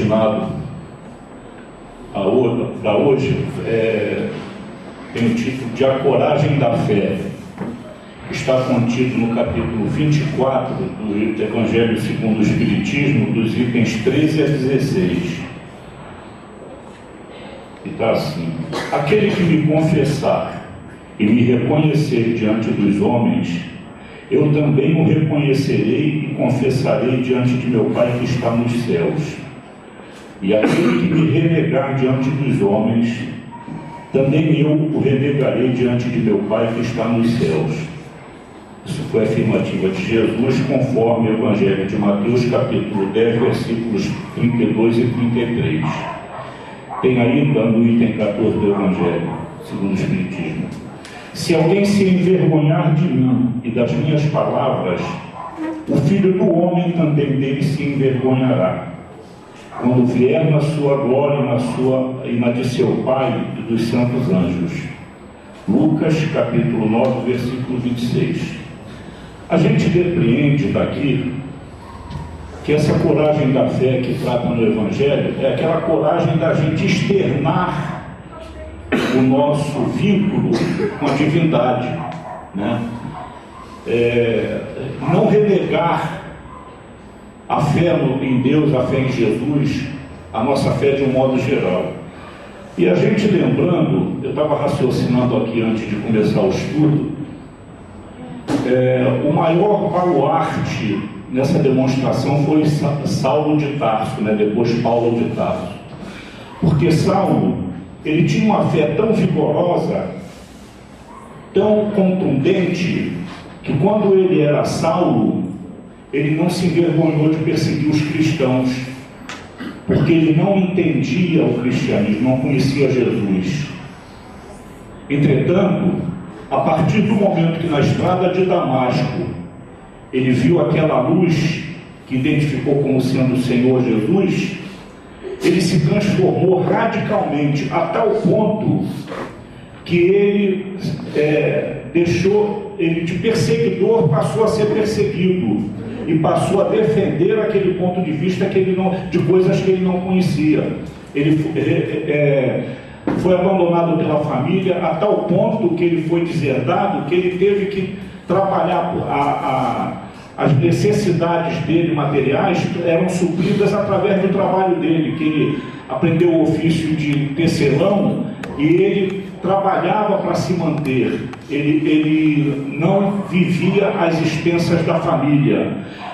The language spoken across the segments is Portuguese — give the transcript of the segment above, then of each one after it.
destinado para hoje tem o título de A Coragem da Fé. Está contido no capítulo 24 do Evangelho segundo o Espiritismo, dos itens 13 a 16. E está assim: aquele que me confessar e me reconhecer diante dos homens, eu também o reconhecerei e confessarei diante de meu Pai que está nos céus. E aquele que me renegar diante dos homens, também eu o renegarei diante de meu Pai que está nos céus. Isso foi a afirmativa de Jesus, conforme o Evangelho de Mateus, capítulo 10, versículos 32 e 33. Tem ainda no item 14 do Evangelho, segundo o Espiritismo: se alguém se envergonhar de mim e das minhas palavras, o Filho do Homem também dele se envergonhará, quando vier na sua glória e na de seu Pai e dos santos anjos. Lucas, capítulo 9, versículo 26. A gente depreende daqui que essa coragem da fé que trata no Evangelho é aquela coragem da gente externar o nosso vínculo com a divindade, né? Não renegar a fé em Deus, a fé em Jesus, a nossa fé de um modo geral. E a gente lembrando, eu estava raciocinando aqui antes de começar o estudo, o maior baluarte nessa demonstração foi Saulo de Tarso, né? Depois Paulo de Tarso. Porque Saulo, ele tinha uma fé tão vigorosa, tão contundente, que quando ele era Saulo, ele não se envergonhou de perseguir os cristãos, porque ele não entendia o cristianismo, não conhecia Jesus. Entretanto, a partir do momento que na estrada de Damasco ele viu aquela luz que identificou como sendo o Senhor Jesus, ele se transformou radicalmente, a tal ponto que ele ele de perseguidor passou a ser perseguido e passou a defender aquele ponto de vista de coisas que ele não conhecia. Ele foi abandonado pela família a tal ponto que ele foi deserdado, que ele teve que trabalhar as necessidades dele materiais eram supridas através do trabalho dele, que ele aprendeu o ofício de tecelão e ele trabalhava para se manter. Ele não vivia às expensas da família.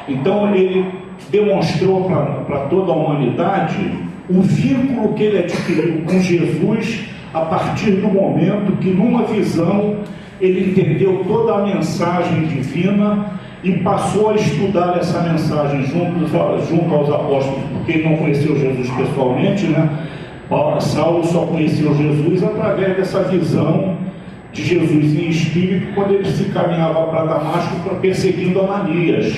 Então ele demonstrou para toda a humanidade o vínculo que ele adquiriu com Jesus a partir do momento que, numa visão, ele entendeu toda a mensagem divina e passou a estudar essa mensagem junto aos apóstolos, porque ele não conheceu Jesus pessoalmente, né? Saulo só conheceu Jesus através dessa visão de Jesus em espírito, quando ele se caminhava para Damasco perseguindo Ananias.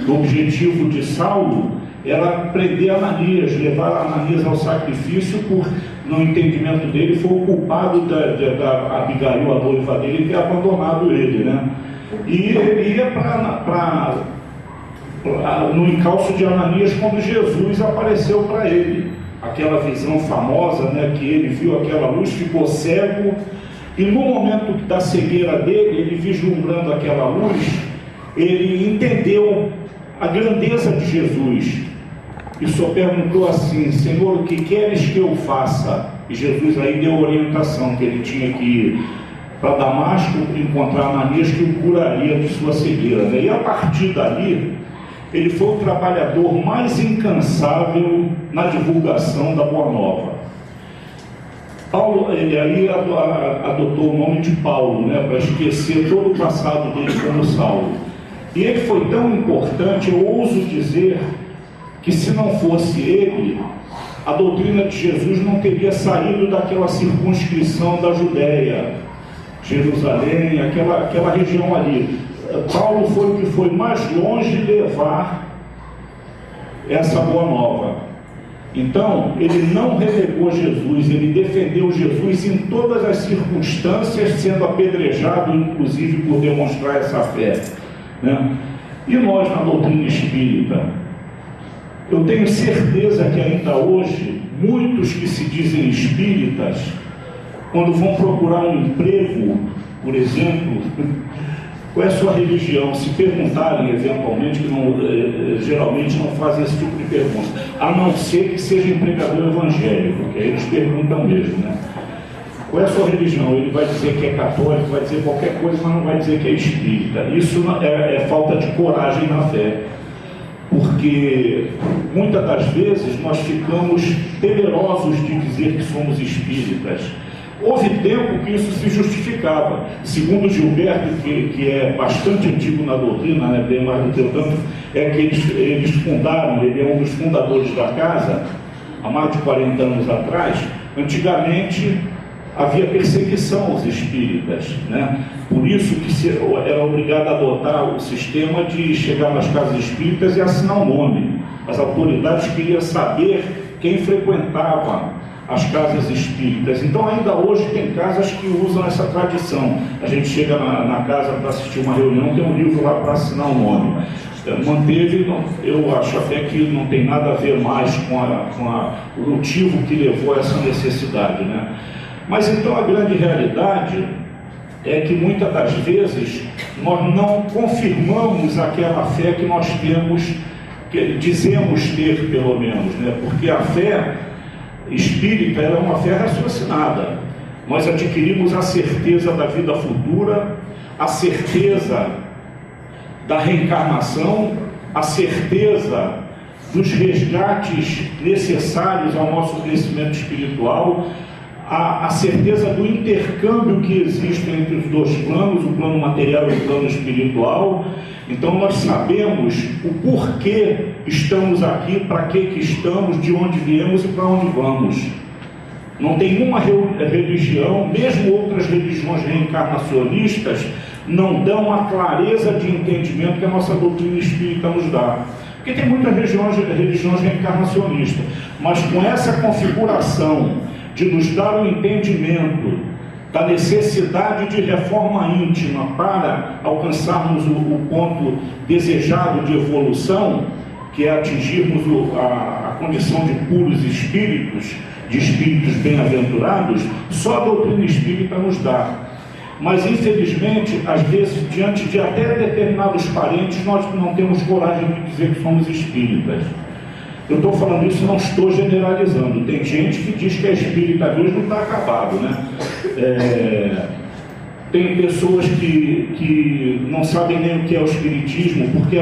O objetivo de Saulo era prender Ananias, levar Ananias ao sacrifício, no entendimento dele, foi o culpado da Abigail, a noiva dele, ter abandonado ele, né? E ele ia no encalço de Ananias quando Jesus apareceu para ele. Aquela visão famosa, né, que ele viu aquela luz, ficou cego, e no momento da cegueira dele, ele vislumbrando aquela luz, ele entendeu a grandeza de Jesus e só perguntou assim: Senhor, o que queres que eu faça? E Jesus aí deu orientação que ele tinha que ir para Damasco encontrar Ananias, que o curaria de sua cegueira, né? E a partir dali ele foi o trabalhador mais incansável na divulgação da Boa Nova. Paulo, ele aí adotou o nome de Paulo, né, para esquecer todo o passado dele como Saulo. E ele foi tão importante, eu ouso dizer, que se não fosse ele, a doutrina de Jesus não teria saído daquela circunscrição da Judéia, Jerusalém, aquela região ali. Paulo foi o que foi mais longe levar essa boa nova. Então, ele não renegou Jesus, ele defendeu Jesus em todas as circunstâncias, sendo apedrejado, inclusive, por demonstrar essa fé, né? E nós, na doutrina espírita, Eu tenho certeza que ainda hoje, muitos que se dizem espíritas, quando vão procurar um emprego, por exemplo, qual é a sua religião? Se perguntarem eventualmente, que não, geralmente não fazem esse tipo de pergunta, a não ser que seja empregador evangélico, que aí eles perguntam mesmo, né? Qual é a sua religião? Ele vai dizer que é católico, vai dizer qualquer coisa, mas não vai dizer que é espírita. Isso é falta de coragem na fé. Porque muitas das vezes nós ficamos temerosos de dizer que somos espíritas. Houve tempo que isso se justificava. Segundo Gilberto, que é bastante antigo na doutrina, né, bem mais do que eu tanto, é que eles fundaram, ele é um dos fundadores da casa, há mais de 40 anos atrás. Antigamente havia perseguição aos espíritas, né? Por isso que era obrigado a adotar o sistema de chegar nas casas espíritas e assinar o nome. As autoridades queriam saber quem frequentava as casas espíritas. Então ainda hoje tem casas que usam essa tradição. A gente chega na casa para assistir uma reunião, tem um livro lá para assinar o nome. Manteve, eu acho até que não tem nada a ver mais com o motivo que levou a essa necessidade, né? Mas então a grande realidade é que muitas das vezes nós não confirmamos aquela fé que nós temos, que dizemos ter pelo menos, né? Porque a fé espírita é uma fé raciocinada. Nós adquirimos a certeza da vida futura, a certeza da reencarnação, a certeza dos resgates necessários ao nosso crescimento espiritual, a certeza do intercâmbio que existe entre os dois planos, o plano material e o plano espiritual. Então nós sabemos o porquê estamos aqui, para que estamos, de onde viemos e para onde vamos. Não tem nenhuma religião, mesmo outras religiões reencarnacionistas, não dão a clareza de entendimento que a nossa doutrina espírita nos dá. Porque tem muitas religiões reencarnacionistas, mas com essa configuração de nos dar o entendimento da necessidade de reforma íntima para alcançarmos o ponto desejado de evolução, que é atingirmos a condição de puros espíritos, de espíritos bem-aventurados, só a doutrina espírita nos dá. Mas infelizmente, às vezes, diante de até determinados parentes, nós não temos coragem de dizer que somos espíritas. Eu estou falando isso, não estou generalizando. Tem gente que diz que é espírita hoje, não está acabado, né? Tem pessoas que não sabem nem o que é o espiritismo, porque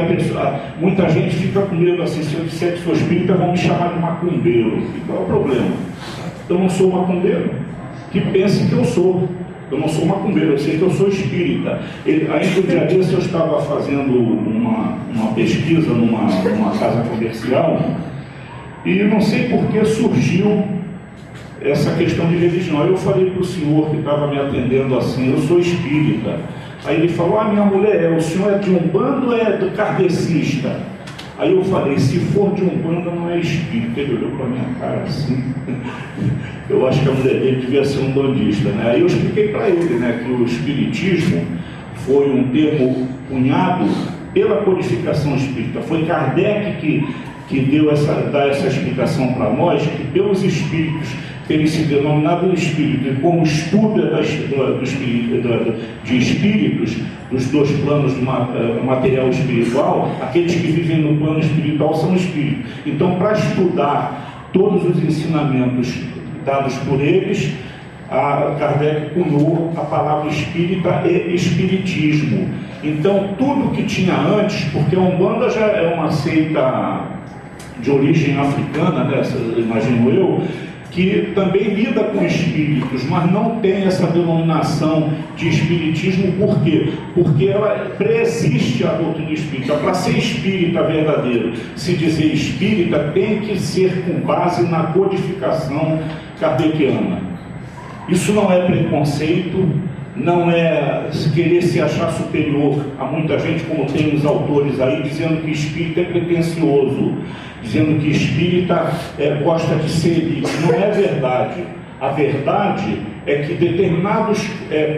muita gente fica com medo assim, se eu disser que sou espírita, vão me chamar de macumbeiro. E qual é o problema? Eu não sou macumbeiro. Que pensem que eu sou. Eu não sou macumbeiro, eu sei que eu sou espírita. Ainda no dia desse eu estava fazendo uma pesquisa numa casa comercial, e eu não sei por que surgiu essa questão de religião. Aí eu falei para o senhor que estava me atendendo assim, eu sou espírita. Aí ele falou, minha mulher, o senhor é de Umbanda ou é do kardecista? Aí eu falei, se for de Umbanda não é espírita. Ele olhou para a minha cara assim, eu acho que a mulher dele devia ser um bandista, né? Aí eu expliquei para ele, né, que o espiritismo foi um termo cunhado pela codificação espírita. Foi Kardec que dá essa explicação para nós, que pelos espíritos terem se denominado espírito, e como estudo de espíritos, dos dois planos material e espiritual, aqueles que vivem no plano espiritual são espíritos. Então, para estudar todos os ensinamentos dados por eles, Kardec cunhou a palavra espírita e espiritismo. Então, tudo que tinha antes, porque a Umbanda já é uma seita de origem africana, né, imagino eu, que também lida com espíritos, mas não tem essa denominação de espiritismo. Por quê? Porque ela preexiste a doutrina espírita. Para ser espírita verdadeiro, se dizer espírita, tem que ser com base na codificação kardeciana. Isso não é preconceito, não é querer se achar superior a muita gente, como tem os autores aí, dizendo que espírita é pretensioso, dizendo que espírita gosta de ser elite. Não é verdade. A verdade é que determinados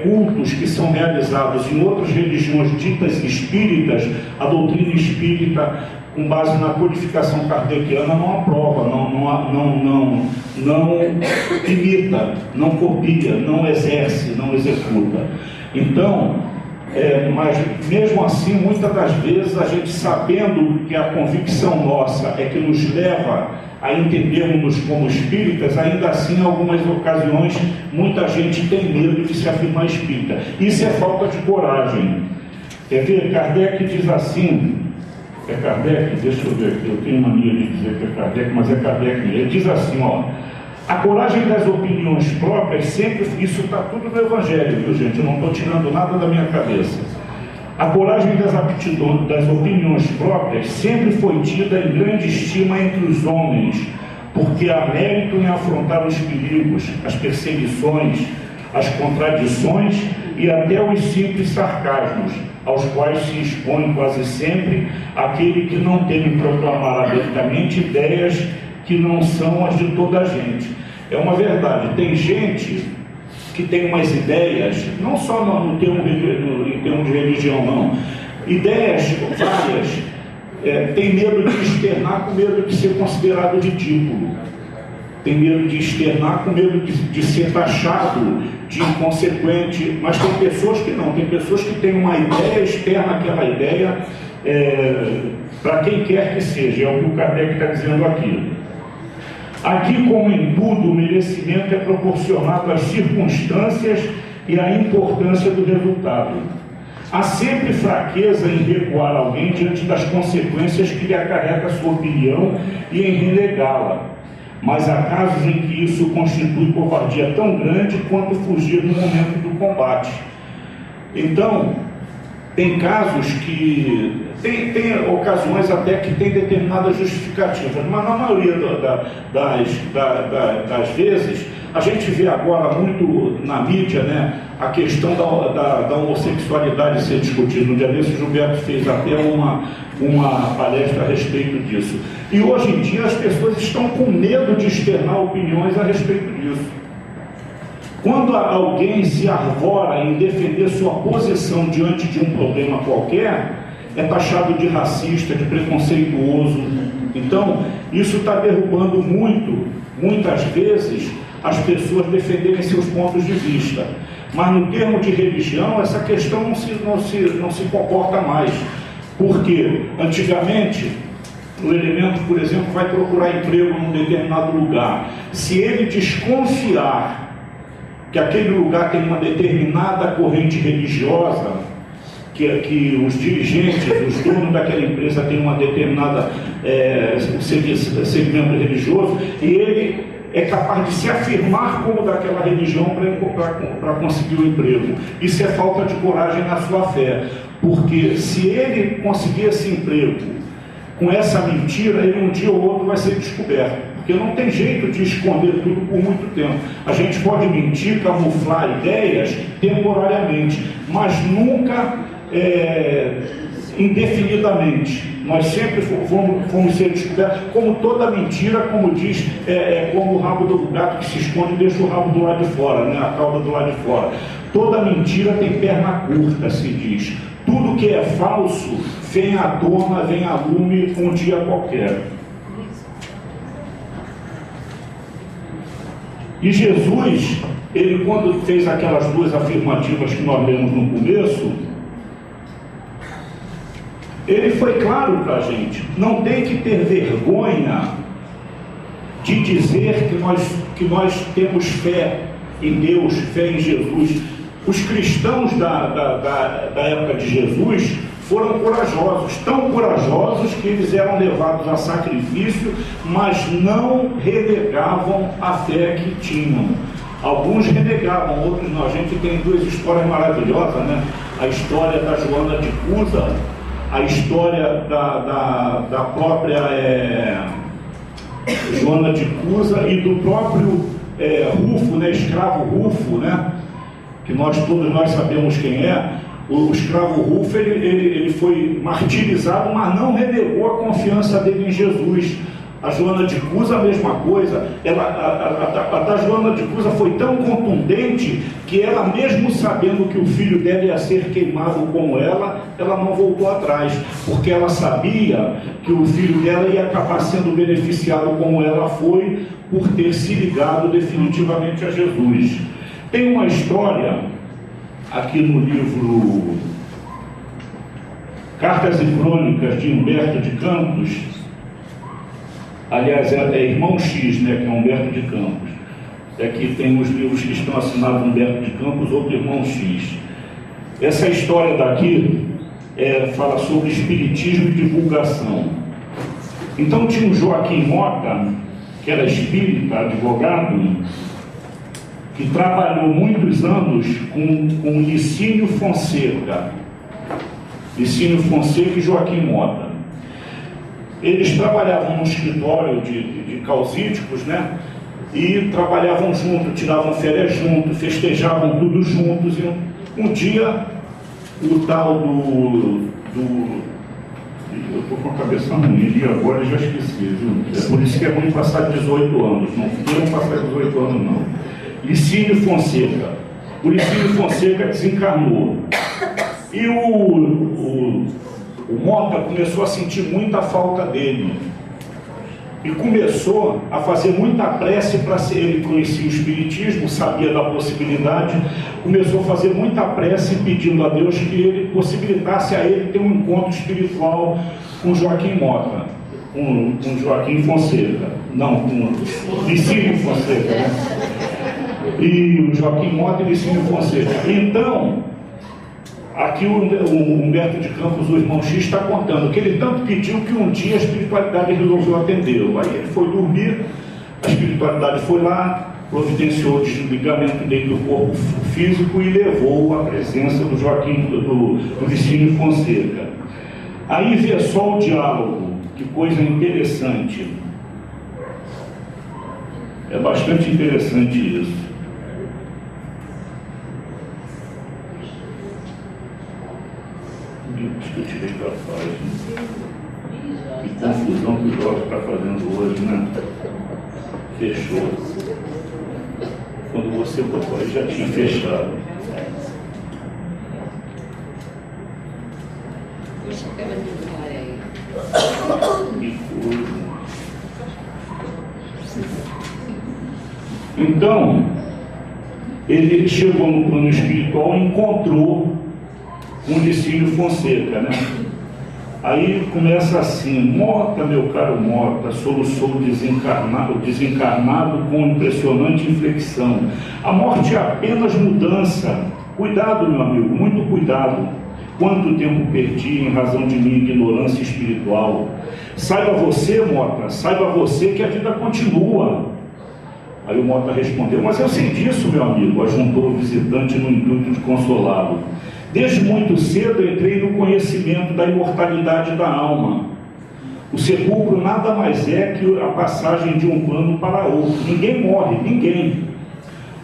cultos que são realizados em outras religiões ditas espíritas, a doutrina espírita, com base na codificação kardeciana, não aprova, não imita, não copia, não exerce, não executa. Então, mas mesmo assim, muitas das vezes, a gente sabendo que a convicção nossa é que nos leva a entendermos como espíritas, ainda assim, em algumas ocasiões, muita gente tem medo de se afirmar espírita. Isso é falta de coragem. Quer ver? Kardec diz assim, é Kardec? Deixa eu ver aqui, eu tenho mania de dizer que é Kardec, mas é Kardec mesmo. Ele diz assim, ó, a coragem das opiniões próprias sempre, isso está tudo no Evangelho, viu gente? Eu não estou tirando nada da minha cabeça. A coragem das opiniões próprias sempre foi tida em grande estima entre os homens, porque há mérito em afrontar os perigos, as perseguições, as contradições e até os simples sarcasmos, aos quais se expõe quase sempre aquele que não teme proclamar abertamente ideias que não são as de toda a gente. É uma verdade, tem gente que tem umas ideias, não só em termos de religião, não, ideias várias, tem medo de externar com medo de ser considerado ridículo, tem medo de externar com medo de ser taxado de inconsequente, mas tem pessoas que não, tem pessoas que têm uma ideia, externa aquela ideia para quem quer que seja, é o que o Kardec está dizendo aqui. Aqui, como em tudo, o merecimento é proporcionado às circunstâncias e à importância do resultado. Há sempre fraqueza em recuar alguém diante das consequências que lhe acarreta a sua opinião e em renegá-la. Mas há casos em que isso constitui covardia tão grande quanto fugir no momento do combate. Então, tem casos que... Tem ocasiões até que tem determinadas justificativas, mas na maioria das vezes, a gente vê agora muito na mídia, né, a questão da homossexualidade ser discutida. No dia desse, o Gilberto fez até uma palestra a respeito disso. E hoje em dia as pessoas estão com medo de externar opiniões a respeito disso. Quando alguém se arvora em defender sua posição diante de um problema qualquer, é taxado de racista, de preconceituoso. Então, isso está derrubando muitas vezes, as pessoas defenderem seus pontos de vista. Mas no termo de religião, essa questão não se comporta mais. Porque, antigamente, o elemento, por exemplo, vai procurar emprego num determinado lugar. Se ele desconfiar que aquele lugar tem uma determinada corrente religiosa, que os dirigentes, os donos daquela empresa têm uma determinada segmento religioso, e ele é capaz de se afirmar como daquela religião para conseguir o emprego. Isso é falta de coragem na sua fé, porque se ele conseguir esse emprego com essa mentira, ele um dia ou outro vai ser descoberto. Porque não tem jeito de esconder tudo por muito tempo. A gente pode mentir, camuflar ideias temporariamente, mas nunca indefinidamente. Nós sempre fomos ser descobertos, como toda mentira, como diz, como o rabo do gato que se esconde e deixa o rabo do lado de fora, né? A cauda do lado de fora. Toda mentira tem perna curta, se diz. Tudo que é falso vem à tona, vem a lume um dia qualquer. E Jesus, ele quando fez aquelas duas afirmativas que nós lemos no começo, ele foi claro para a gente, não tem que ter vergonha de dizer que nós temos fé em Deus, fé em Jesus. Os cristãos da época de Jesus foram corajosos, tão corajosos que eles eram levados a sacrifício, mas não renegavam a fé que tinham. Alguns renegavam, outros não. A gente tem duas histórias maravilhosas, né? A história da Joana de Cusa, a história da própria Joana de Cusa e do próprio Rufo, né? Escravo Rufo, né? Que todos nós sabemos quem é. O escravo Rufo, ele foi martirizado, mas não renegou a confiança dele em Jesus. A Joana de Cusa, a mesma coisa. Ela da Joana de Cusa foi tão contundente que ela, mesmo sabendo que o filho dela ia ser queimado como ela não voltou atrás, porque ela sabia que o filho dela ia acabar sendo beneficiado como ela foi, por ter se ligado definitivamente a Jesus. Tem uma história aqui no livro Cartas e Crônicas de Humberto de Campos. Aliás, é Irmão X, né, que é Humberto de Campos. Aqui tem os livros que estão assinados Humberto de Campos, outro Irmão X. Essa história daqui fala sobre espiritismo e divulgação. Então tinha o Joaquim Mota, que era espírita, advogado, que trabalhou muitos anos com Licínio Fonseca. Licínio Fonseca e Joaquim Mota. Eles trabalhavam no escritório de causíticos, né? E trabalhavam juntos, tiravam férias juntos, festejavam tudo juntos. E um dia, o tal eu estou com a cabeça ruim e agora já esqueci, viu? É por isso que é ruim passar 18 anos. Não queiram passar 18 anos, não. Licínio Fonseca. O Licínio Fonseca desencarnou. E o Mota começou a sentir muita falta dele. E começou a fazer muita prece para ser. Ele conhecia o Espiritismo, sabia da possibilidade, começou a fazer muita prece pedindo a Deus que ele possibilitasse a ele ter um encontro espiritual com Joaquim Mota, com Joaquim Fonseca, não, com Licínio Fonseca, né? E o Joaquim Mota e Licínio Fonseca. Então, aqui o Humberto de Campos, o Irmão X, está contando que ele tanto pediu que um dia a espiritualidade resolveu atendê-lo. Aí ele foi dormir, a espiritualidade foi lá, providenciou o desligamento dele do corpo físico e levou à presença do Joaquim, do Licínio Fonseca. Aí vê só o diálogo, que coisa interessante. É bastante interessante isso. Que eu tirei da página. Que confusão que o Jorge está fazendo hoje, né? Fechou. Quando você botou aí, já tinha fechado. Que coisa. Então, ele chegou no plano espiritual e encontrou com Licínio Fonseca, né? Aí começa assim: Mota, meu caro Mota, soluçou o desencarnado com impressionante inflexão. A morte é apenas mudança. Cuidado, meu amigo, muito cuidado. Quanto tempo perdi em razão de minha ignorância espiritual. Saiba você, Mota, saiba você que a vida continua. Aí o Mota respondeu: mas eu sei disso, meu amigo, ajuntou o visitante no intuito de consolá-lo. Desde muito cedo entrei no conhecimento da imortalidade da alma. O sepulcro nada mais é que a passagem de um plano para outro. Ninguém morre, ninguém.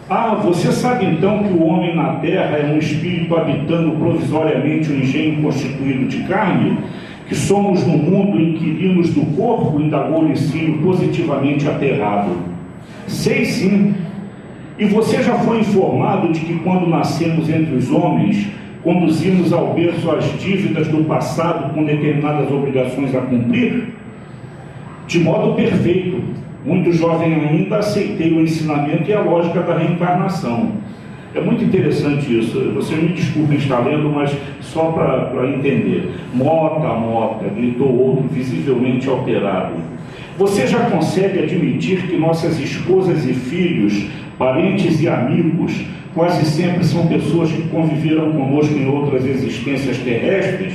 Ah, você sabe então que o homem na terra é um espírito habitando provisoriamente um engenho constituído de carne? Que somos no mundo inquilinos do corpo? Indagou Licínio, positivamente aterrado. Sei sim. E você já foi informado de que quando nascemos entre os homens, conduzimos ao berço as dívidas do passado com determinadas obrigações a cumprir? De modo perfeito. Muito jovem ainda, aceitei o ensinamento e a lógica da reencarnação. É muito interessante isso. Vocês me desculpem estar lendo, mas só para entender. Mota, Mota, gritou outro, visivelmente alterado. Você já consegue admitir que nossas esposas e filhos, parentes e amigos, quase sempre são pessoas que conviveram conosco em outras existências terrestres,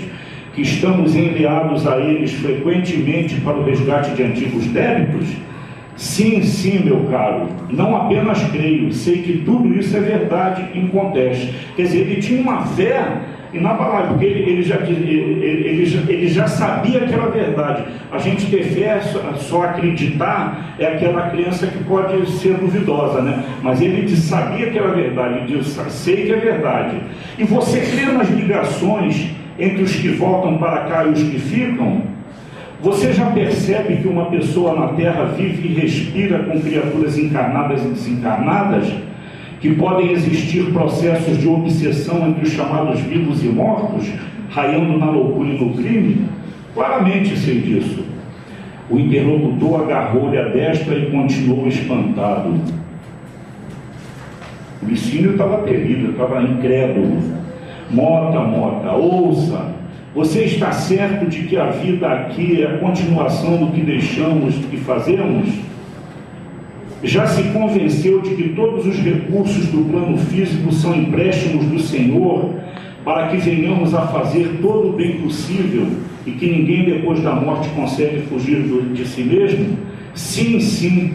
que estamos enviados a eles frequentemente para o resgate de antigos débitos? Sim, sim, meu caro, não apenas creio, sei que tudo isso é verdade inconteste. Quer dizer, ele tinha uma fé inabalável, porque ele já sabia que era verdade. A gente ter fé, só acreditar, é aquela crença que pode ser duvidosa, né? Mas ele sabia que era verdade, ele disse: sei que é verdade. E você crê nas ligações entre os que voltam para cá e os que ficam? Você já percebe que uma pessoa na Terra vive e respira com criaturas encarnadas e desencarnadas, que podem existir processos de obsessão entre os chamados vivos e mortos, raiando na loucura e no crime? Claramente sei disso. O interlocutor agarrou-lhe a destra e continuou espantado. O Licínio estava terrível, estava incrédulo. Mota, ouça, você está certo de que a vida aqui é a continuação do que deixamos, do que fazemos? Já se convenceu de que todos os recursos do plano físico são empréstimos do Senhor para que venhamos a fazer todo o bem possível e que ninguém depois da morte consegue fugir de si mesmo? Sim, sim.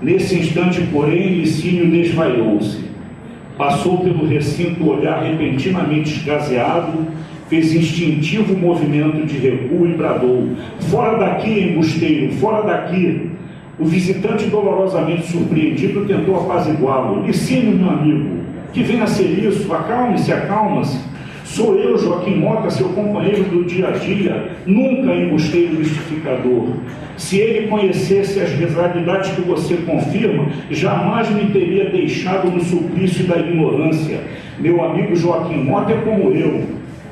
Nesse instante, porém, Licínio desvaiou-se. Passou pelo recinto, olhar repentinamente esgazeado, fez instintivo movimento de recuo e bradou: fora daqui, embusteiro, fora daqui! O visitante, dolorosamente surpreendido, tentou apaziguá-lo. Licínio, meu amigo, que venha a ser isso, acalme-se, acalma-se. Sou eu, Joaquim Mota, seu companheiro do dia a dia, nunca embusteiro mistificador. Se ele conhecesse as realidades que você confirma, jamais me teria deixado no suplício da ignorância. Meu amigo Joaquim Mota é como eu,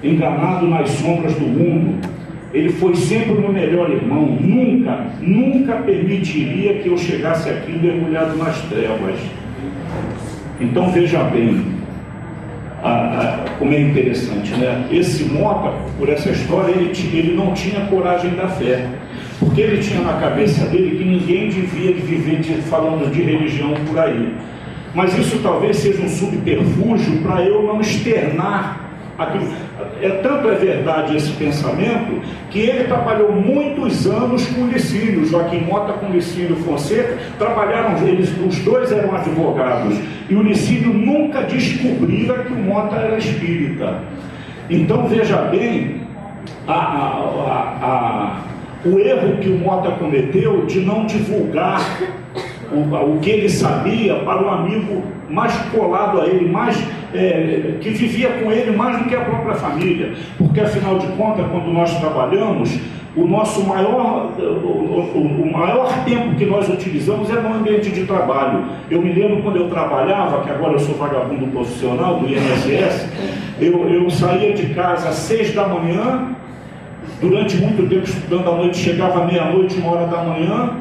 enganado nas sombras do mundo. Ele foi sempre o meu melhor irmão. Nunca permitiria que eu chegasse aqui mergulhado nas trevas. Então veja bem, como é interessante, né? Esse Mota, por essa história, ele não tinha coragem da fé, porque ele tinha na cabeça dele que ninguém devia viver falando de religião por aí. Mas isso talvez seja um subterfúgio para eu não externar aquilo. Tanto é verdade esse pensamento, que ele trabalhou muitos anos com o Licínio. Joaquim Mota com o Licínio Fonseca trabalharam, os dois eram advogados, e o Licínio nunca descobrira que o Mota era espírita. Então veja bem o erro que o Mota cometeu de não divulgar o que ele sabia para o amigo mais colado a ele, que vivia com ele mais do que a própria família, porque afinal de contas, quando nós trabalhamos, o maior tempo que nós utilizamos é no ambiente de trabalho. Eu me lembro quando eu trabalhava, que agora eu sou vagabundo profissional do INSS, eu saía de casa às 6 da manhã, durante muito tempo estudando à noite, chegava à meia-noite, 1h da manhã.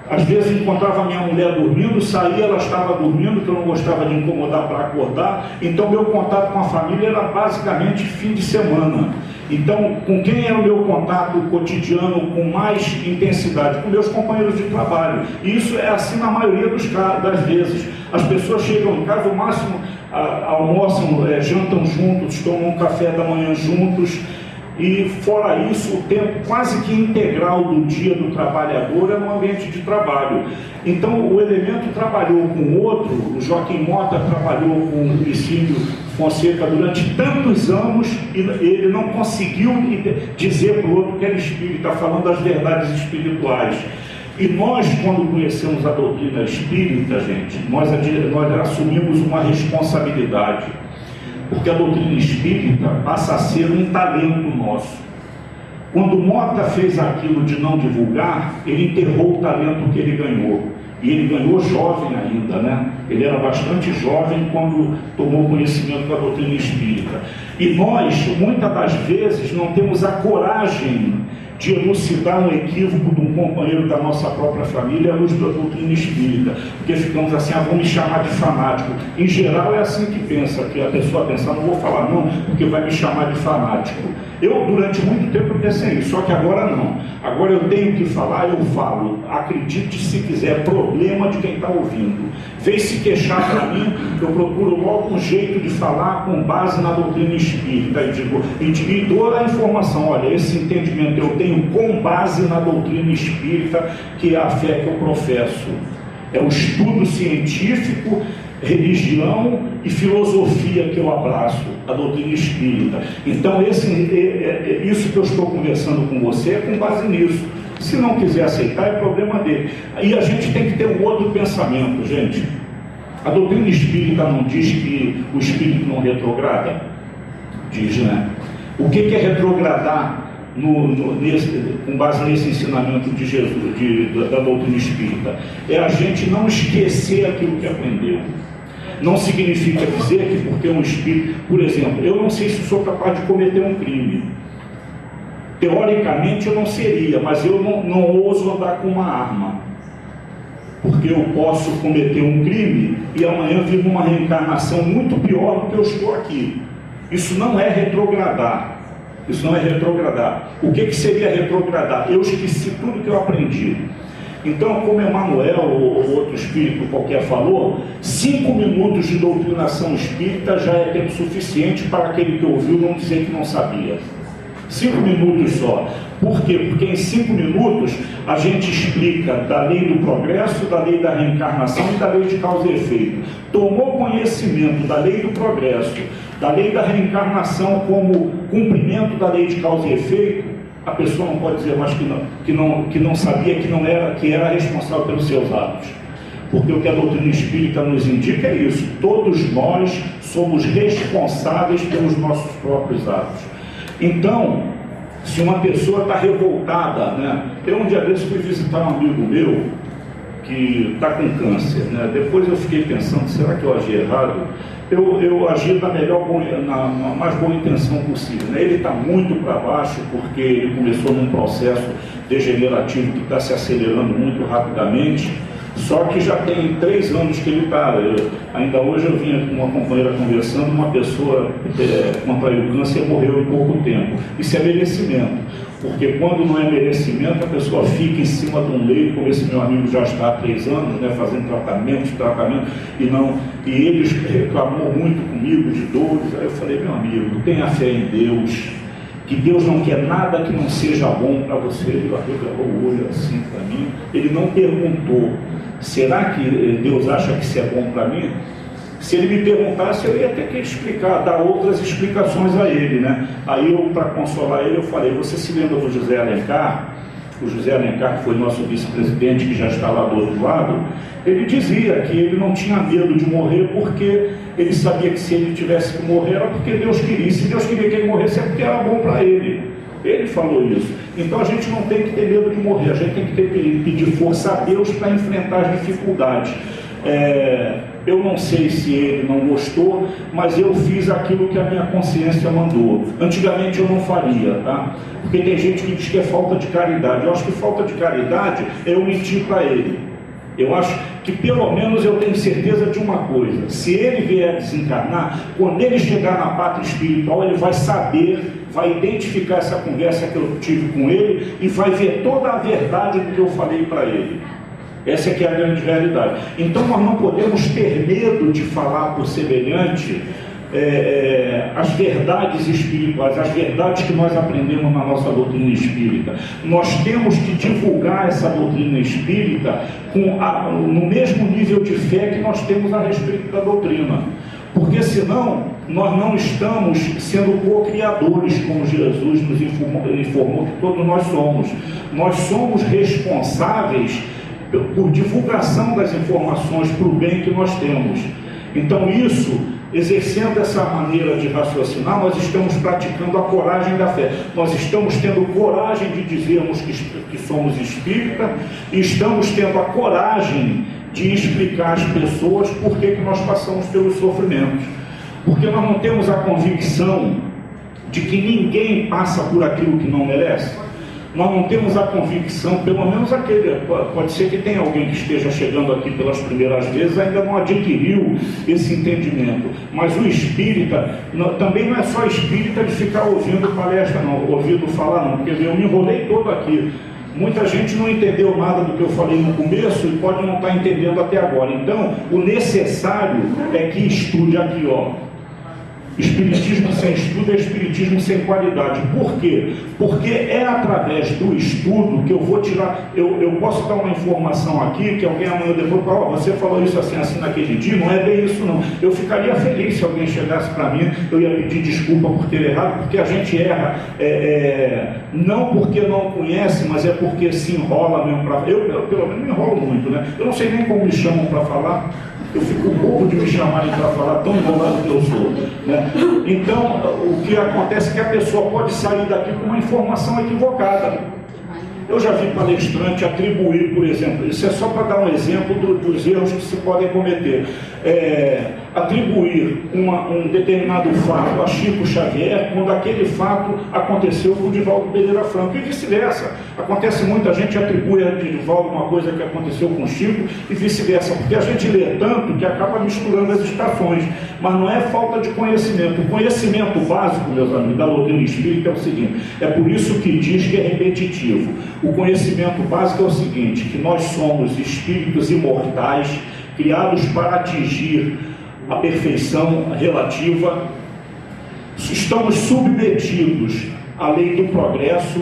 Às vezes encontrava minha mulher dormindo, saía, ela estava dormindo, que eu não gostava de incomodar para acordar. Então meu contato com a família era basicamente fim de semana. Então, com quem era o meu contato cotidiano com mais intensidade? Com meus companheiros de trabalho. E isso é assim na maioria das vezes. As pessoas chegam em casa, o máximo almoçam, jantam juntos, tomam um café da manhã juntos. E fora isso, o tempo quase que integral do dia do trabalhador é no ambiente de trabalho. Então o elemento trabalhou com o outro, o Joaquim Mota trabalhou com o Licínio Fonseca durante tantos anos e ele não conseguiu dizer para o outro que era espírita, falando as verdades espirituais. E nós, quando conhecemos a doutrina espírita, gente, nós assumimos uma responsabilidade. Porque a doutrina espírita passa a ser um talento nosso. Quando Mota fez aquilo de não divulgar, ele enterrou o talento que ele ganhou. E ele ganhou jovem ainda, né? Ele era bastante jovem quando tomou conhecimento da doutrina espírita. E nós, muitas das vezes, não temos a coragem de elucidar um equívoco de um companheiro da nossa própria família à luz da doutrina espírita, porque ficamos assim, vão me chamar de fanático. Em geral é assim que pensa, que a pessoa pensa, não vou falar não, porque vai me chamar de fanático. Eu, durante muito tempo, eu pensei isso, só que agora não. Agora eu tenho que falar, eu falo. Acredite se quiser, problema de quem está ouvindo. Vem se queixar para mim, eu procuro logo um jeito de falar com base na doutrina espírita. E dou a informação, olha, esse entendimento eu tenho com base na doutrina espírita, que é a fé que eu professo. É o estudo científico, religião e filosofia que eu abraço, a doutrina espírita. Então isso que eu estou conversando com você é com base nisso. Se não quiser aceitar, é problema dele. E a gente tem que ter um outro pensamento, gente. A doutrina espírita não diz que o espírito não retrograda? Diz, né? O que é retrogradar com base nesse ensinamento de Jesus, da doutrina espírita, é a gente não esquecer aquilo que aprendeu. Não significa dizer que porque um espírito, por exemplo, eu não sei se sou capaz de cometer um crime. Teoricamente eu não seria, mas eu não ouso andar com uma arma, porque eu posso cometer um crime e amanhã vir uma reencarnação muito pior do que eu estou aqui. Isso não é retrogradar. Isso não é retrogradar. O que seria retrogradar? Eu esqueci tudo que eu aprendi. Então, como Emmanuel ou outro espírito qualquer falou, 5 minutos de doutrinação espírita já é tempo suficiente para aquele que ouviu não dizer que não sabia. 5 minutos só. Por quê? Porque em 5 minutos a gente explica da lei do progresso, da lei da reencarnação e da lei de causa e efeito. Tomou conhecimento da lei do progresso, da lei da reencarnação como cumprimento da lei de causa e efeito, a pessoa não pode dizer mais que não sabia, que era responsável pelos seus atos. Porque o que a doutrina espírita nos indica é isso: todos nós somos responsáveis pelos nossos próprios atos. Então, se uma pessoa está revoltada, né? Eu um dia desses fui visitar um amigo meu que está com câncer, né? Depois eu fiquei pensando, será que eu agi errado? Eu agi na mais boa intenção possível, né? Ele está muito para baixo porque ele começou num processo degenerativo que está se acelerando muito rapidamente. Só que já tem 3 anos que ele está. Ainda hoje eu vinha com uma companheira conversando, uma pessoa contraiu câncer e morreu em pouco tempo. Isso é merecimento, porque quando não é merecimento, a pessoa fica em cima de um leito, como esse meu amigo já está há 3 anos, né, fazendo tratamento, e ele reclamou muito comigo de dores. Aí eu falei, meu amigo, tenha fé em Deus, que Deus não quer nada que não seja bom para você. Ele agarrou o olho assim para mim, ele não perguntou, será que Deus acha que isso é bom para mim? Se ele me perguntasse, eu ia ter que explicar, dar outras explicações a ele, né? Aí eu, para consolar ele, eu falei, você se lembra do José Alencar? O José Alencar, que foi nosso vice-presidente, que já está lá do outro lado, ele dizia que ele não tinha medo de morrer porque ele sabia que se ele tivesse que morrer era porque Deus queria. Se Deus queria que ele morresse é porque era bom para ele. Ele falou isso. Então a gente não tem que ter medo de morrer, a gente tem que pedir força a Deus para enfrentar as dificuldades. Eu não sei se ele não gostou, mas eu fiz aquilo que a minha consciência mandou. Antigamente eu não faria, tá? Porque tem gente que diz que é falta de caridade. Eu acho que falta de caridade é eu mentir para ele. Eu acho que pelo menos eu tenho certeza de uma coisa: se ele vier desencarnar, quando ele chegar na pátria espiritual, ele vai saber, vai identificar essa conversa que eu tive com ele e vai ver toda a verdade do que eu falei para ele. Essa é que é a grande realidade. Então nós não podemos ter medo de falar por semelhante as verdades espirituais, as verdades que nós aprendemos na nossa doutrina espírita. Nós temos que divulgar essa doutrina espírita no mesmo nível de fé que nós temos a respeito da doutrina. Porque senão nós não estamos sendo co-criadores, como Jesus nos informou que todos nós somos. Nós somos responsáveis por divulgação das informações para o bem que nós temos. Então isso, exercendo essa maneira de raciocinar, nós estamos praticando a coragem da fé. Nós estamos tendo coragem de dizermos que somos espírita e estamos tendo a coragem de explicar às pessoas por que nós passamos pelos sofrimentos. Porque nós não temos a convicção de que ninguém passa por aquilo que não merece. Nós não temos a convicção, pelo menos pode ser que tenha alguém que esteja chegando aqui pelas primeiras vezes, ainda não adquiriu esse entendimento, mas o espírita, também não é só espírita de ficar ouvindo palestra não, ouvindo falar não, porque eu me enrolei todo aqui, muita gente não entendeu nada do que eu falei no começo e pode não estar entendendo até agora. Então, o necessário é que estude aqui, ó. Espiritismo sem estudo é espiritismo sem qualidade. Por quê? Porque é através do estudo que eu vou tirar. Eu posso dar uma informação aqui que alguém amanhã depois fala, você falou isso assim, assim naquele dia, não é bem isso não. Eu ficaria feliz se alguém chegasse para mim, eu ia pedir desculpa por ter errado, porque a gente erra, não porque não conhece, mas é porque se enrola mesmo para. Eu pelo menos me enrolo muito, né? Eu não sei nem como me chamam para falar. Eu fico bobo de me chamarem para falar, tão enrolado que eu sou, né? né? Então, o que acontece é que a pessoa pode sair daqui com uma informação equivocada. Eu já vi palestrante atribuir, por exemplo, isso é só para dar um exemplo dos erros que se podem cometer, atribuir um determinado fato a Chico Xavier quando aquele fato aconteceu com o Divaldo Pereira Franco, e vice-versa. Acontece muita gente atribui a Divaldo uma coisa que aconteceu com o Chico e vice-versa, porque a gente lê tanto que acaba misturando as estações, mas não é falta de conhecimento. O conhecimento básico, meus amigos, da doutrina espírita é o seguinte, é por isso que diz que é repetitivo. O conhecimento básico é o seguinte, que nós somos espíritos imortais, criados para atingir a perfeição relativa, estamos submetidos à lei do progresso,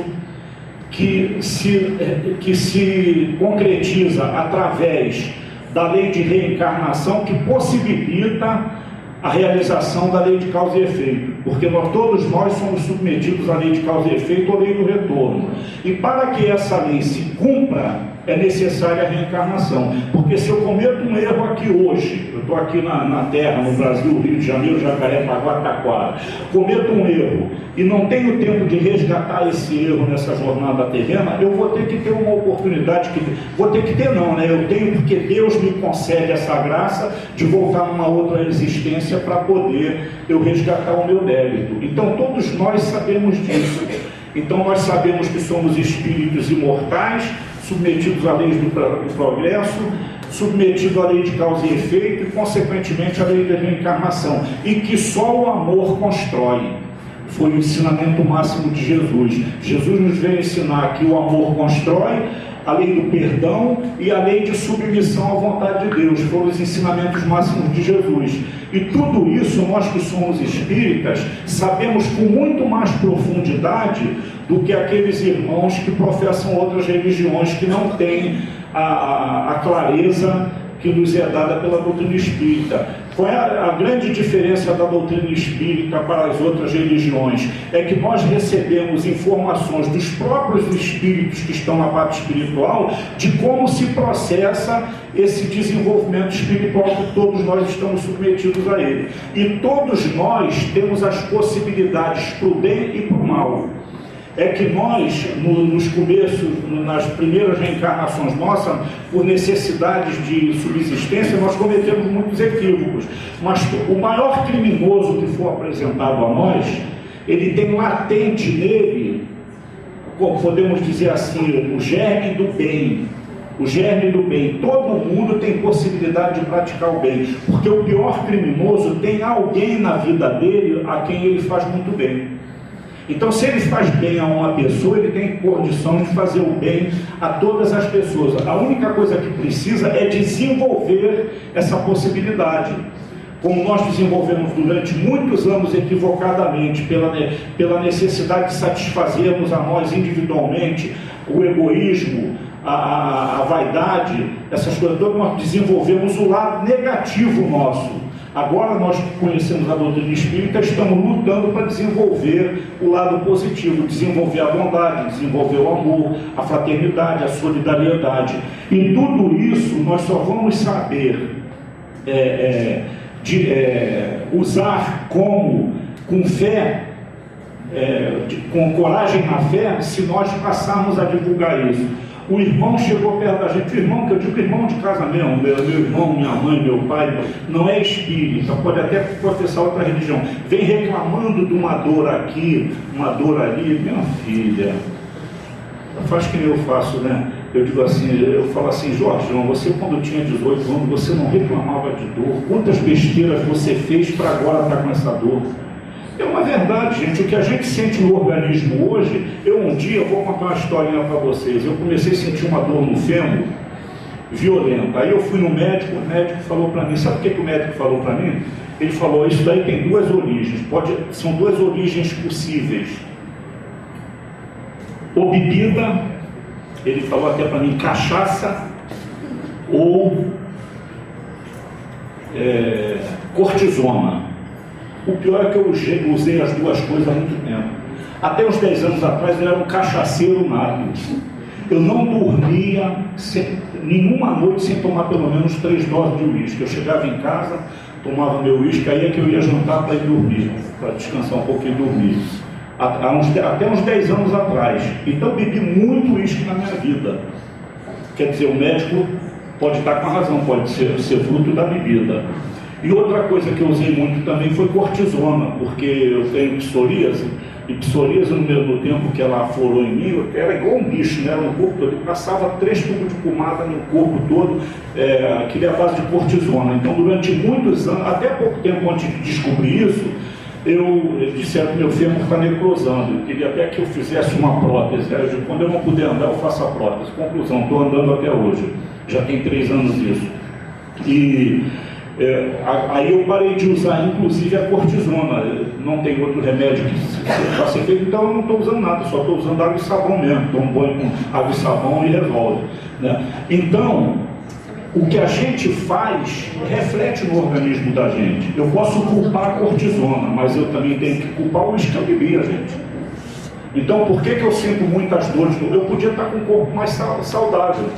que se concretiza através da lei de reencarnação, que possibilita a realização da lei de causa e efeito, porque todos nós somos submetidos à lei de causa e efeito ou lei do retorno, e para que essa lei se cumpra é necessária a reencarnação, porque se eu cometo um erro aqui hoje, eu estou aqui na Terra, no Brasil, Rio de Janeiro, Jacarepaguá, Taquara, cometo um erro e não tenho tempo de resgatar esse erro nessa jornada terrena, eu vou ter que ter uma oportunidade, vou ter que ter não, né? Eu tenho, porque Deus me concede essa graça de voltar numa outra existência para poder eu resgatar o meu débito. Então todos nós sabemos disso. Então nós sabemos que somos espíritos imortais, submetidos à lei do progresso, submetidos à lei de causa e efeito e, consequentemente, à lei da reencarnação, e que só o amor constrói. Foi o ensinamento máximo de Jesus. Jesus nos veio ensinar que o amor constrói, a lei do perdão e a lei de submissão à vontade de Deus. Foram os ensinamentos máximos de Jesus. E tudo isso, nós que somos espíritas, sabemos com muito mais profundidade do que aqueles irmãos que professam outras religiões, que não têm a clareza que nos é dada pela doutrina espírita. Qual é a grande diferença da doutrina espírita para as outras religiões? É que nós recebemos informações dos próprios espíritos que estão na parte espiritual de como se processa esse desenvolvimento espiritual que todos nós estamos submetidos a ele. E todos nós temos as possibilidades para o bem e para o mal. É que nós, nos começos, nas primeiras reencarnações nossas, por necessidades de subsistência, nós cometemos muitos equívocos. Mas o maior criminoso que for apresentado a nós, ele tem latente nele, como podemos dizer assim, o germe do bem. O germe do bem. Todo mundo tem possibilidade de praticar o bem, porque o pior criminoso tem alguém na vida dele a quem ele faz muito bem. Então, se ele faz bem a uma pessoa, ele tem condição de fazer o bem a todas as pessoas. A única coisa que precisa é desenvolver essa possibilidade. Como nós desenvolvemos durante muitos anos equivocadamente, pela necessidade de satisfazermos a nós individualmente, o egoísmo, a vaidade, essas coisas todas, nós desenvolvemos o lado negativo nosso. Agora nós conhecemos a doutrina espírita, estamos lutando para desenvolver o lado positivo, desenvolver a bondade, desenvolver o amor, a fraternidade, a solidariedade. E tudo isso nós só vamos saber usar com fé, com coragem na fé, se nós passarmos a divulgar isso. O irmão chegou perto da gente, o irmão, que eu digo irmão de casa mesmo, meu irmão, minha mãe, meu pai, não é espírita, pode até professar outra religião, vem reclamando de uma dor aqui, uma dor ali. Minha filha, faz que nem eu faço, né? Eu digo assim, eu falo assim, Jorge, você quando tinha 18 anos, você não reclamava de dor, quantas besteiras você fez para agora estar com essa dor? É uma verdade, gente. O que a gente sente no organismo hoje, um dia vou contar uma historinha para vocês. Eu comecei a sentir uma dor no fêmur violenta. Aí eu fui no médico, o médico falou para mim, sabe o que o médico falou para mim? Ele falou, isso daí tem duas origens, são duas origens possíveis. Ou bebida, ele falou até para mim, cachaça, ou cortisona. O pior é que eu usei as duas coisas há muito tempo. Até uns 10 anos atrás eu era um cachaceiro nato. eu não dormia nenhuma noite sem tomar pelo menos 3 doses de uísque. Eu chegava em casa, tomava meu uísque, aí é que eu ia jantar para ir dormir, para descansar um pouquinho e dormir. Até uns 10 anos atrás. Então eu bebi muito uísque na minha vida. Quer dizer, o médico pode estar com a razão, pode ser fruto da bebida. E outra coisa que eu usei muito também foi cortisona, porque eu tenho psoríase, e psoríase no tempo que ela aflorou em mim, era igual um bicho, né? No corpo todo, ele passava 3 tubos de pomada no corpo todo, aquele é a base de cortisona. Então durante muitos anos, até pouco tempo antes de descobrir isso, eu disseram que meu fêmur está necrosando, eu queria até que eu fizesse uma prótese, quando eu não puder andar eu faço a prótese. Conclusão, estou andando até hoje, já tem 3 anos isso. E aí eu parei de usar inclusive a cortisona, não tem outro remédio que vai ser feito, então eu não estou usando nada, só estou usando água e sabão mesmo, tomo banho com água e sabão e resolve, né? Então, o que a gente faz reflete no organismo da gente. Eu posso culpar a cortisona, mas eu também tenho que culpar o uísque que eu bebia, gente. Então, por que eu sinto muitas dores? Eu podia estar com um corpo mais saudável.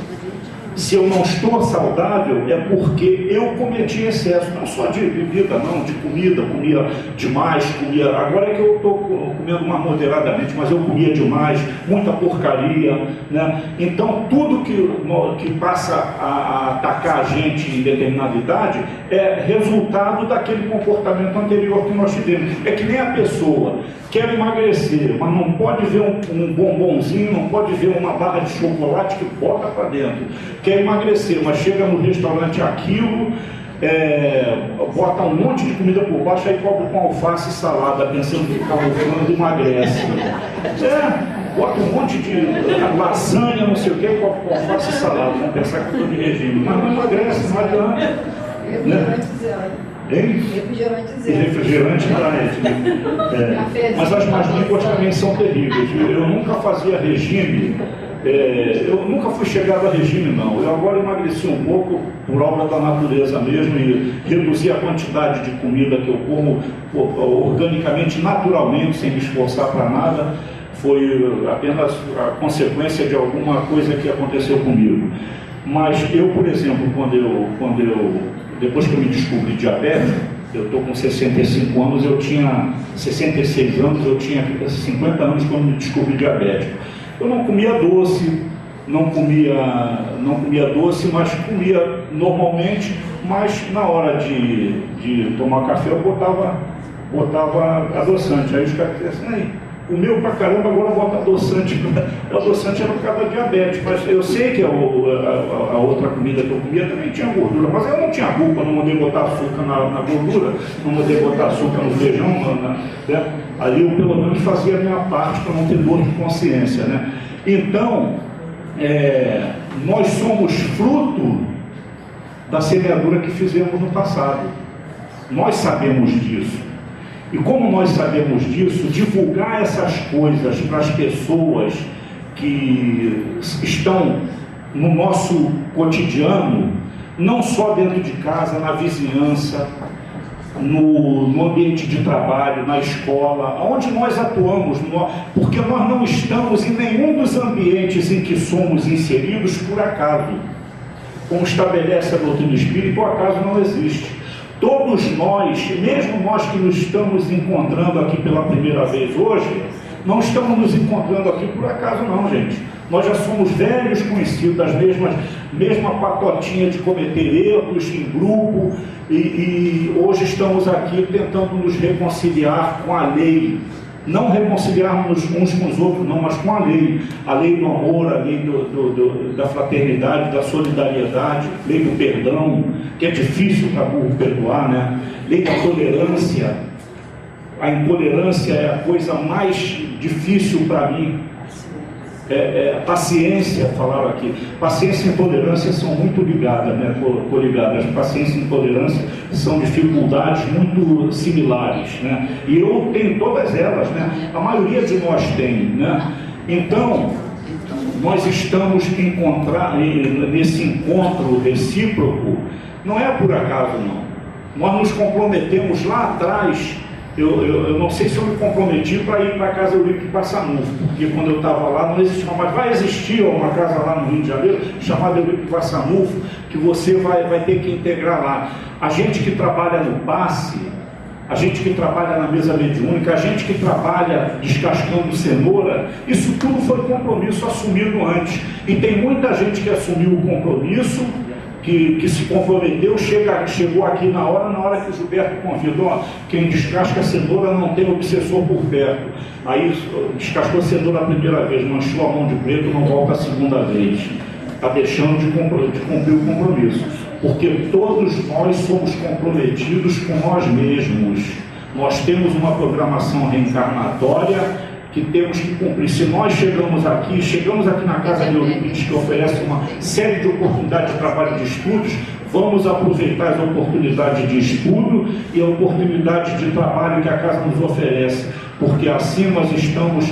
Se eu não estou saudável, é porque eu cometi excesso, não só de bebida, não, de comida, comia demais, agora é que eu estou comendo mais moderadamente, mas eu comia demais, muita porcaria, né? Então, tudo que passa a atacar a gente em determinada idade é resultado daquele comportamento anterior que nós tivemos. É que nem a pessoa quer emagrecer, mas não pode ver um bombonzinho, não pode ver uma barra de chocolate que bota para dentro. Quer emagrecer, mas chega no restaurante aquilo, bota um monte de comida por baixo, aí cobre com alface e salada, pensando que camuflando emagrece. Bota um monte de lasanha, não sei o que, cobre com alface e salada, vão pensar que eu estou de regime. Mas não emagrece, não adianta. Né? Refrigerante zero. Refrigerante mas as más línguas também são terríveis. Eu nunca fazia regime, eu nunca fui chegado a regime, não. Eu agora emagreci um pouco por obra da natureza mesmo e reduzi a quantidade de comida que eu como organicamente, naturalmente, sem me esforçar para nada. Foi apenas a consequência de alguma coisa que aconteceu comigo. Mas eu, por exemplo, depois que eu me descobri diabético, eu estou com 65 anos, eu tinha 66 anos, eu tinha 50 anos quando me descobri diabético. Eu não comia doce, mas comia normalmente, mas na hora de tomar café eu botava adoçante. Aí os caras diziam assim, comeu pra caramba, agora bota adoçante. O adoçante era por causa da diabetes, mas eu sei que a outra comida que eu comia também tinha gordura, mas eu não tinha culpa, não mandei botar açúcar na gordura, não mandei botar açúcar no feijão, né? Ali eu pelo menos fazia a minha parte para não ter dor de consciência, né? Então, nós somos fruto da semeadura que fizemos no passado. Nós sabemos disso. E como nós sabemos disso, divulgar essas coisas para as pessoas que estão no nosso cotidiano, não só dentro de casa, na vizinhança, no ambiente de trabalho, na escola, onde nós atuamos, porque nós não estamos em nenhum dos ambientes em que somos inseridos por acaso. Como estabelece a doutrina espírita, o acaso não existe. Todos nós, mesmo nós que nos estamos encontrando aqui pela primeira vez hoje, não estamos nos encontrando aqui por acaso não, gente. Nós já somos velhos conhecidos das mesma patotinha de cometer erros em grupo e hoje estamos aqui tentando nos reconciliar com a lei. Não reconciliarmos uns com os outros, não, mas com a lei do amor, a lei da fraternidade, da solidariedade, lei do perdão, que é difícil para burro perdoar, né? Lei da tolerância. A intolerância é a coisa mais difícil para mim. Paciência, falaram aqui. Paciência e intolerância são muito ligadas, né? Coligadas. Paciência e intolerância são dificuldades muito similares, né? E eu tenho todas elas, né? A maioria de nós tem, né? Então, nós estamos nesse encontro recíproco, não é por acaso, não. Nós nos comprometemos lá atrás eu não sei se eu me comprometi para ir para a Casa Eurípides de Passanufo, porque quando eu estava lá não existia, mas vai existir uma casa lá no Rio de Janeiro, chamada Eurípides de Passanufo, que você vai ter que integrar lá. A gente que trabalha no passe, a gente que trabalha na mesa mediúnica, a gente que trabalha descascando cenoura, isso tudo foi compromisso assumido antes. E tem muita gente que assumiu o compromisso, que se comprometeu, chegou aqui na hora que o Gilberto convidou, quem descasca a cenoura não tem obsessor por perto. Aí descascou a cenoura a primeira vez, manchou a mão de preto, não volta a segunda vez. Está deixando de cumprir o compromisso. Porque todos nós somos comprometidos com nós mesmos. Nós temos uma programação reencarnatória que temos que cumprir. Se nós chegamos aqui na Casa de Eurípides, que oferece uma série de oportunidades de trabalho e de estudos, vamos aproveitar as oportunidades de estudo e a oportunidade de trabalho que a Casa nos oferece, porque assim nós estamos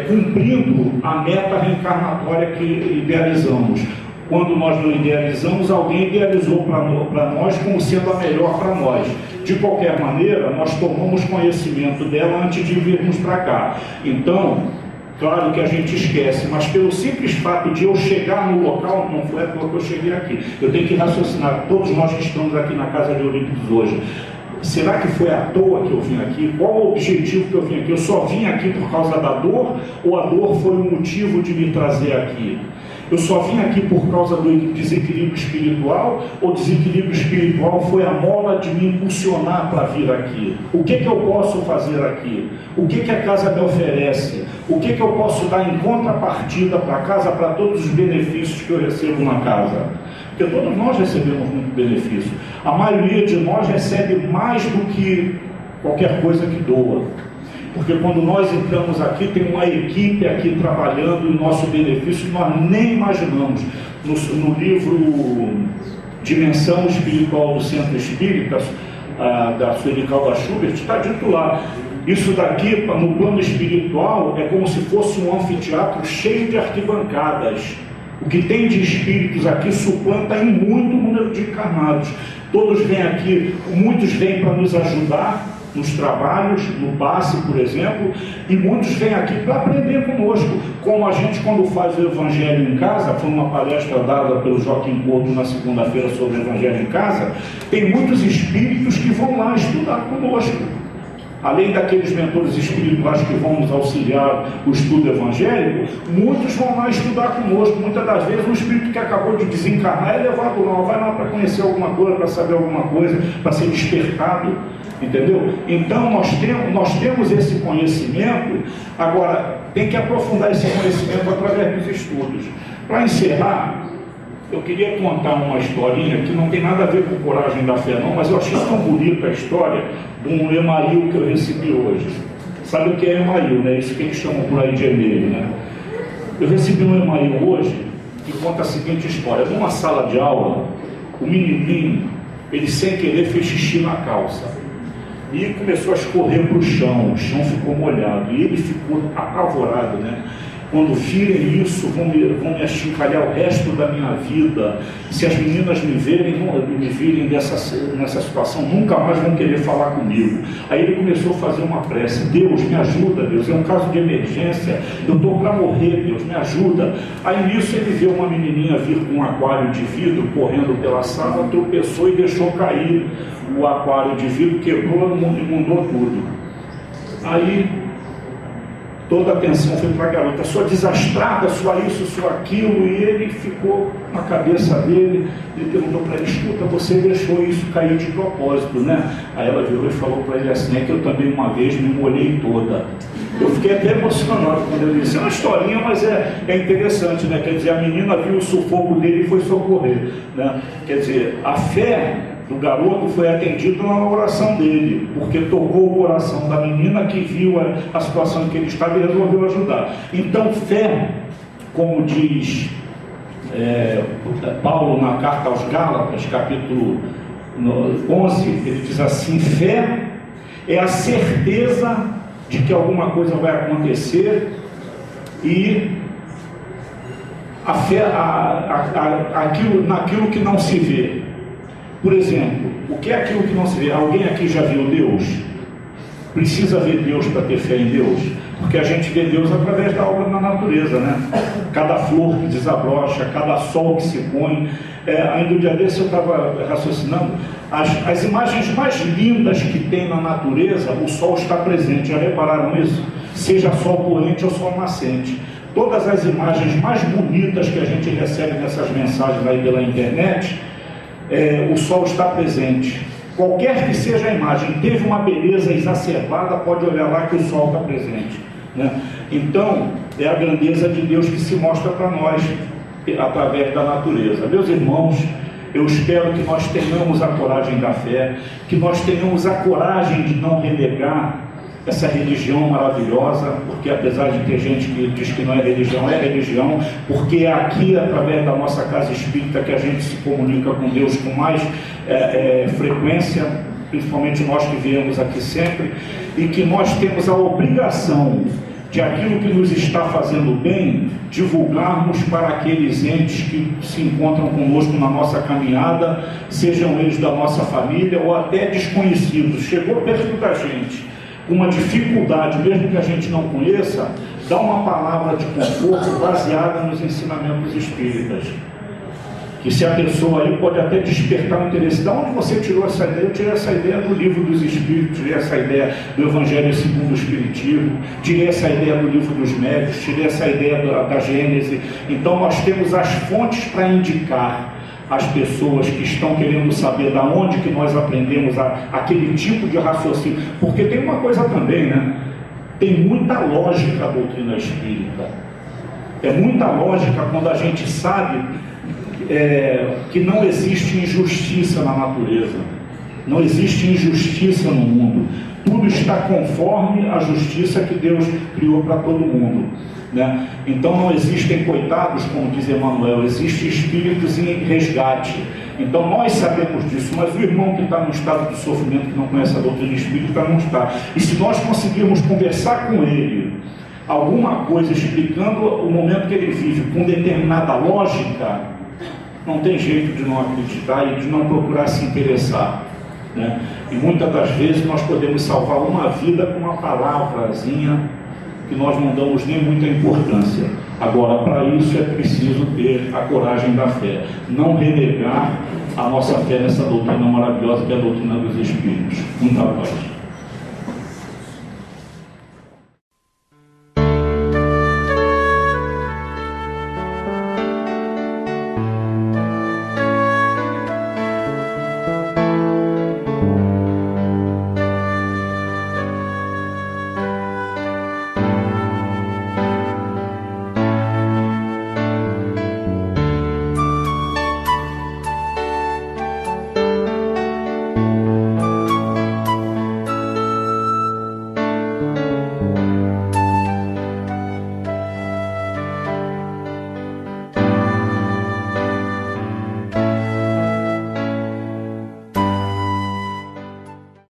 cumprindo a meta reencarnatória que idealizamos. Quando nós não idealizamos, alguém idealizou para nós como sendo a melhor para nós. De qualquer maneira, nós tomamos conhecimento dela antes de virmos para cá. Então, claro que a gente esquece, mas pelo simples fato de eu chegar no local, não foi à toa que eu cheguei aqui. Eu tenho que raciocinar, todos nós que estamos aqui na Casa de Eurípides hoje. Será que foi à toa que eu vim aqui? Qual o objetivo que eu vim aqui? Eu só vim aqui por causa da dor, ou a dor foi o motivo de me trazer aqui? Eu só vim aqui por causa do desequilíbrio espiritual, ou o desequilíbrio espiritual foi a mola de me impulsionar para vir aqui? O que eu posso fazer aqui? O que a casa me oferece? O que eu posso dar em contrapartida para a casa, para todos os benefícios que eu recebo na casa? Porque todos nós recebemos muito benefício. A maioria de nós recebe mais do que qualquer coisa que doa. Porque quando nós entramos aqui, tem uma equipe aqui trabalhando em nosso benefício que nós nem imaginamos. No livro Dimensão Espiritual do Centro Espírita, da Sueli Caldas Schubert, está dito lá. Isso daqui, no plano espiritual, é como se fosse um anfiteatro cheio de arquibancadas. O que tem de espíritos aqui suplanta em muito número de encarnados. Todos vêm aqui, muitos vêm para nos ajudar nos trabalhos, no passe, por exemplo, e muitos vêm aqui para aprender conosco, como a gente quando faz o Evangelho em Casa. Foi uma palestra dada pelo Joaquim Couto na segunda-feira sobre o Evangelho em Casa. Tem muitos espíritos que vão lá estudar conosco. Além daqueles mentores espirituais que vão nos auxiliar o estudo evangélico, muitos vão lá estudar conosco. Muitas das vezes o espírito que acabou de desencarnar é levado lá, vai lá para conhecer alguma coisa, para saber alguma coisa, para ser despertado, entendeu? Então nós temos esse conhecimento. Agora, tem que aprofundar esse conhecimento através dos estudos. Para encerrar, eu queria contar uma historinha que não tem nada a ver com Coragem da Fé não, mas eu achei tão bonita a história de um Email que eu recebi hoje. Sabe o que é Email, né? Isso que eles chamam por aí de e-mail, né? Eu recebi um Email hoje que conta a seguinte história. Numa sala de aula, o menininho, ele sem querer fez xixi na calça e começou a escorrer para o chão ficou molhado e ele ficou apavorado, né? Quando virem isso, vão me achincalhar o resto da minha vida. Se as meninas me virem nessa situação, nunca mais vão querer falar comigo. Aí ele começou a fazer uma prece: Deus, me ajuda, Deus, é um caso de emergência, eu estou para morrer, Deus, me ajuda. Aí nisso ele viu uma menininha vir com um aquário de vidro correndo pela sala, tropeçou e deixou cair o aquário de vidro, quebrou, inundou tudo. Aí toda a atenção foi para a garota, sua desastrada, sua isso, sua aquilo, e ele ficou na cabeça dele. Ele perguntou para ele: escuta, você deixou isso cair de propósito, né? Aí ela virou e falou para ele assim: é que eu também uma vez me molhei toda. Eu fiquei até emocionado quando ele disse. É uma historinha, mas é interessante, né? Quer dizer, a menina viu o sufoco dele e foi socorrer, né? Quer dizer, a fé do garoto foi atendida na oração dele, porque tocou o coração da menina que viu a situação em que ele estava e resolveu ajudar. Então, fé, como diz Paulo na carta aos Gálatas, capítulo 11, ele diz assim: fé é a certeza de que alguma coisa vai acontecer, e a fé naquilo que não se vê. Por exemplo, o que é aquilo que não se vê? Alguém aqui já viu Deus? precisa ver Deus para ter fé em Deus, porque a gente vê Deus através da obra na natureza, né? Cada flor que desabrocha, cada sol que se põe. Ainda um dia desse eu estava raciocinando, as imagens mais lindas que tem na natureza, o sol está presente, já repararam isso? Seja sol poente ou sol nascente. Todas as imagens mais bonitas que a gente recebe nessas mensagens aí pela internet, o sol está presente. Qualquer que seja a imagem, teve uma beleza exacerbada, pode olhar lá que o sol está presente, né? Então, é a grandeza de Deus que se mostra para nós através da natureza. Meus irmãos, eu espero que nós tenhamos a coragem da fé, que nós tenhamos a coragem de não renegar essa religião maravilhosa, porque apesar de ter gente que diz que não é religião, porque é aqui, através da nossa casa espírita, que a gente se comunica com Deus com mais frequência, principalmente nós que viemos aqui sempre, e que nós temos a obrigação de aquilo que nos está fazendo bem, divulgarmos para aqueles entes que se encontram conosco na nossa caminhada, sejam eles da nossa família ou até desconhecidos. Chegou perto da gente uma dificuldade, mesmo que a gente não conheça, dá uma palavra de conforto baseada nos ensinamentos espíritas. Que se a pessoa aí pode até despertar o interesse. De onde você tirou essa ideia? Eu tirei essa ideia do livro dos Espíritos, tirei essa ideia do Evangelho segundo o Espiritismo, tirei essa ideia do livro dos Médiuns, tirei essa ideia da Gênese. Então nós temos as fontes para indicar as pessoas que estão querendo saber da onde que nós aprendemos aquele tipo de raciocínio. Porque tem uma coisa também, né? Tem muita lógica a doutrina espírita. É muita lógica quando a gente sabe que não existe injustiça na natureza, não existe injustiça no mundo, tudo está conforme a justiça que Deus criou para todo mundo, né? Então não existem coitados, como diz Emmanuel, existem espíritos em resgate. Então nós sabemos disso, mas o irmão que está no estado de sofrimento, que não conhece a doutrina espírita, não está. E se nós conseguirmos conversar com ele alguma coisa explicando o momento que ele vive com determinada lógica, não tem jeito de não acreditar e de não procurar se interessar, né? E muitas das vezes nós podemos salvar uma vida com uma palavrazinha que nós não damos nem muita importância. Agora, para isso é preciso ter a coragem da fé, não renegar a nossa fé nessa doutrina maravilhosa que é a doutrina dos Espíritos. Muita paz.